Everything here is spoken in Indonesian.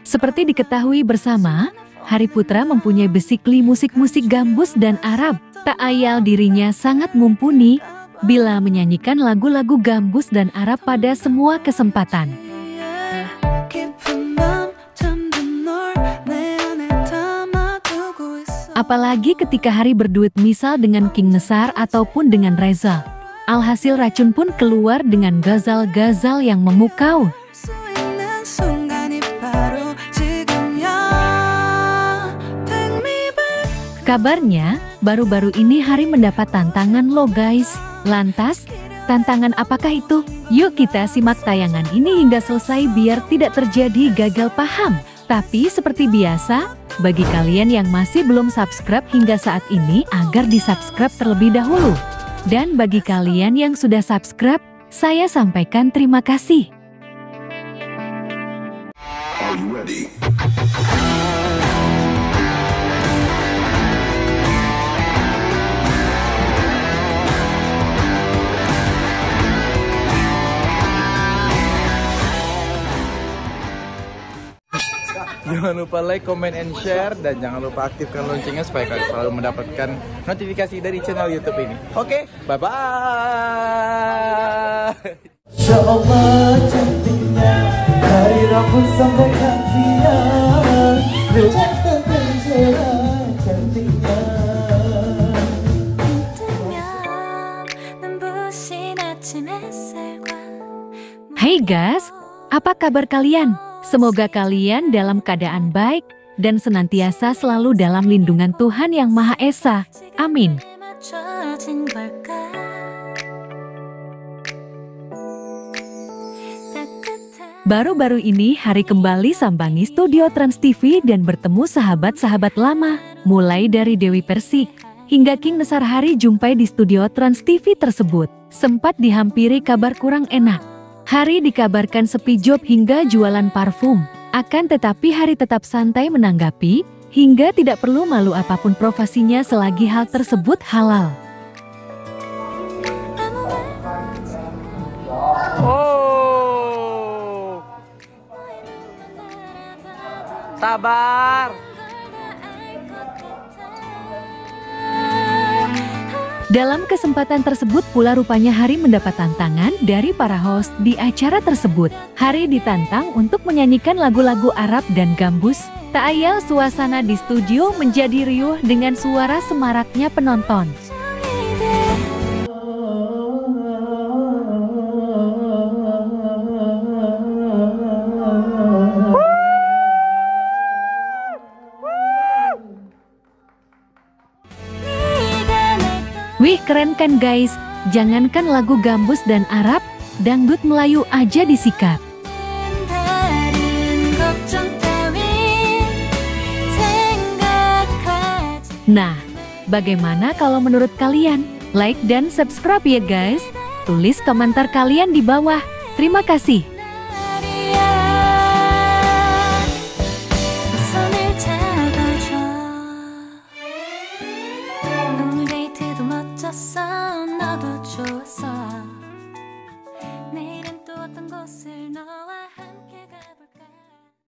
Seperti diketahui bersama, Hari Putra mempunyai basically musik-musik gambus dan Arab. Tak ayal dirinya sangat mumpuni bila menyanyikan lagu-lagu gambus dan Arab pada semua kesempatan. Apalagi ketika Hari berduet misal dengan King Nesar ataupun dengan Reza. Alhasil racun pun keluar dengan gazal-gazal yang memukau. Kabarnya, baru-baru ini Hari mendapat tantangan loh guys. Lantas, tantangan apakah itu? Yuk kita simak tayangan ini hingga selesai biar tidak terjadi gagal paham. Tapi seperti biasa, bagi kalian yang masih belum subscribe hingga saat ini agar di-subscribe terlebih dahulu. Dan bagi kalian yang sudah subscribe, saya sampaikan terima kasih. Are you ready? Jangan lupa like, comment, and share. Dan jangan lupa aktifkan loncengnya supaya kalian selalu mendapatkan notifikasi dari channel YouTube ini. Oke, bye-bye. Insya Allah cantiknya, dari rambut sampai kakinya, kelihatan terserah cantiknya. Hai guys, apa kabar kalian? Semoga kalian dalam keadaan baik dan senantiasa selalu dalam lindungan Tuhan Yang Maha Esa. Amin. Baru-baru ini Hari kembali sambangi studio Trans TV dan bertemu sahabat-sahabat lama, mulai dari Dewi Persik hingga King Nesar. Hari jumpai di studio Trans TV tersebut. Sempat dihampiri kabar kurang enak. Hari dikabarkan sepi job hingga jualan parfum. Akan tetapi Hari tetap santai menanggapi, hingga tidak perlu malu apapun profesinya selagi hal tersebut halal. Oh, sabar. Dalam kesempatan tersebut pula rupanya Hari mendapat tantangan dari para host di acara tersebut. Hari ditantang untuk menyanyikan lagu-lagu Arab dan gambus. Tak ayal suasana di studio menjadi riuh dengan suara semaraknya penonton. Wih keren kan guys, jangankan lagu gambus dan Arab, dangdut Melayu aja disikat. Nah, bagaimana kalau menurut kalian? Like dan subscribe ya guys, tulis komentar kalian di bawah. Terima kasih.